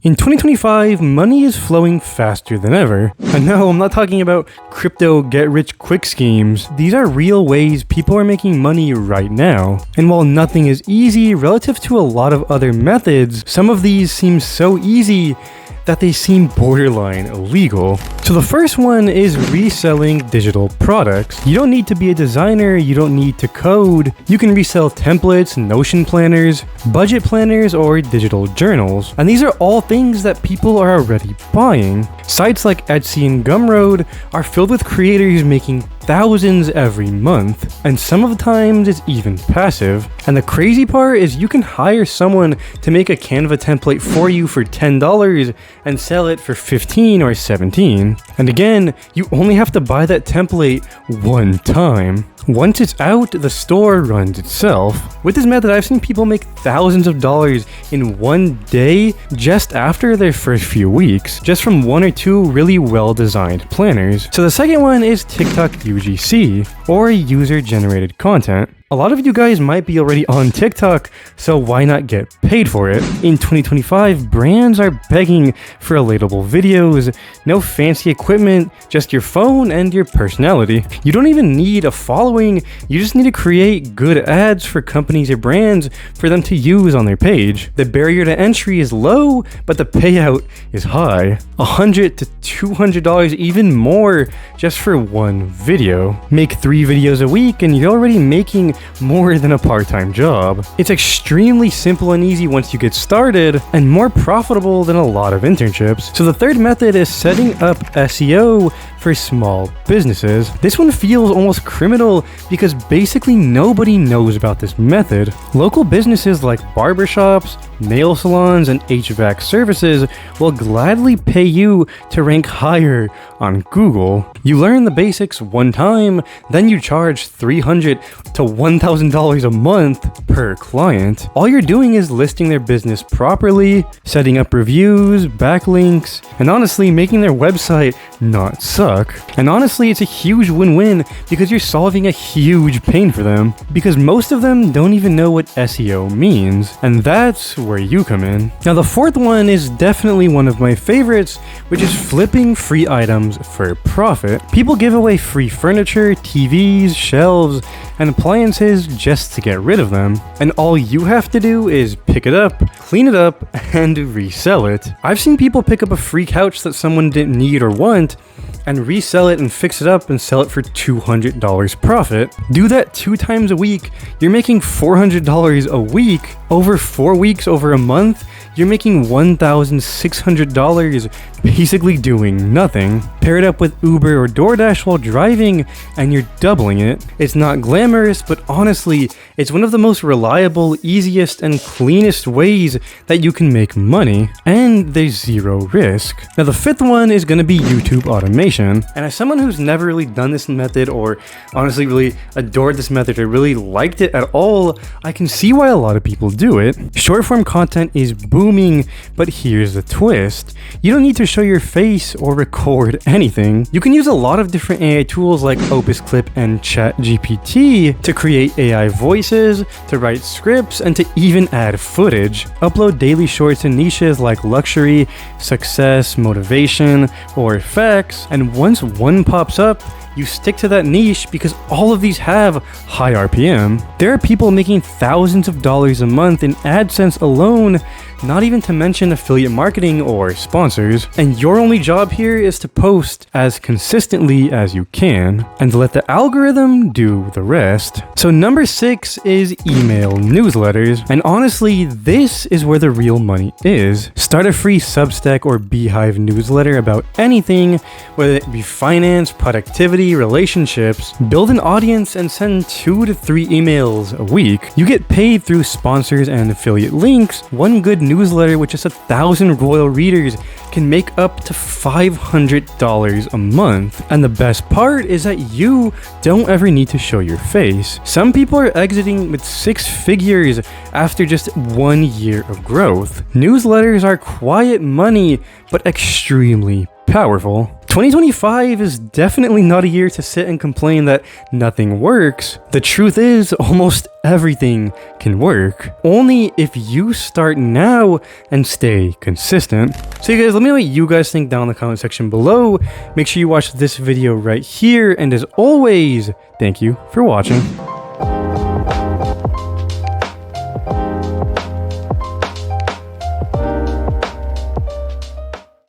In 2025, money is flowing faster than ever. And no, I'm not talking about crypto get-rich-quick schemes. These are real ways people are making money right now. And while nothing is easy relative to a lot of other methods, some of these seem so easy that they seem borderline illegal. So the first one is reselling digital products. You don't need to be a designer, you don't need to code. You can resell templates, Notion planners, budget planners, or digital journals. And these are all things that people are already buying. Sites like Etsy and Gumroad are filled with creators making thousands every month, and some of the times it's even passive. And the crazy part is you can hire someone to make a Canva template for you for $10 and sell it for $15 or $17. And again, you only have to buy that template one time. Once it's out, the store runs itself. With this method, I've seen people make thousands of dollars in one day just after their first few weeks, just from one or two really well-designed planners. So the second one is TikTok UGC, or user-generated content. A lot of you guys might be already on TikTok, so why not get paid for it? In 2025, brands are begging for relatable videos, no fancy equipment, just your phone and your personality. You don't even need a following, you just need to create good ads for companies or brands for them to use on their page. The barrier to entry is low, but the payout is high. $100 to $200, even more, just for one video. Make 3 videos a week and you're already making more than a part-time job. It's extremely simple and easy once you get started, and more profitable than a lot of internships. So the third method is setting up SEO for small businesses. This one feels almost criminal because basically nobody knows about this method. Local businesses like barbershops, nail salons, and HVAC services will gladly pay you to rank higher on Google. You learn the basics one time, then you charge $300 to $1,000 a month per client. All you're doing is listing their business properly, setting up reviews, backlinks, and honestly making their website not suck. And honestly, it's a huge win-win because you're solving a huge pain for them, because most of them don't even know what SEO means, and that's where you come in. Now the fourth one is definitely one of my favorites, which is flipping free items for profit. People give away free furniture, TVs, shelves, and appliances just to get rid of them, and all you have to do is pick it up, clean it up, and resell it. I've seen people pick up a free couch that someone didn't need or want and resell it and fix it up and sell it for $200 profit. Do that 2 times a week, you're making $400 a week. Over 4 weeks, over a month, you're making $1,600 basically doing nothing. Pair it up with Uber or DoorDash while driving and you're doubling it. It's not glamorous, but honestly, it's one of the most reliable, easiest, and cleanest ways that you can make money, and there's zero risk. Now the fifth one is going to be YouTube automation, and as someone who's never really done this method or honestly really adored this method or really liked it at all, I can see why a lot of people do it. Short form content is booming, but here's the twist. You don't need to show your face or record anything. You can use a lot of different AI tools like Opus Clip and ChatGPT to create AI voices, to write scripts, and to even add footage. Upload daily shorts in niches like luxury, success, motivation, or effects, and once one pops up, you stick to that niche because all of these have high RPM. There are people making thousands of dollars a month in AdSense alone, not even to mention affiliate marketing or sponsors. And your only job here is to post as consistently as you can and let the algorithm do the rest. So number 6 is email newsletters. And honestly, this is where the real money is. Start a free Substack or Beehive newsletter about anything, whether it be finance, productivity, relationships. Build an audience and send 2 to 3 emails a week. You get paid through sponsors and affiliate links. One good newsletter with just 1,000 royal readers can make up to $500 a month. And the best part is that you don't ever need to show your face. Some people are exiting with 6 figures after just 1 year of growth. Newsletters are quiet money, but extremely powerful. 2025 is definitely not a year to sit and complain that nothing works. The truth is, almost everything can work. Only if you start now and stay consistent. So you guys, let me know what you guys think down in the comment section below. Make sure you watch this video right here. And as always, thank you for watching.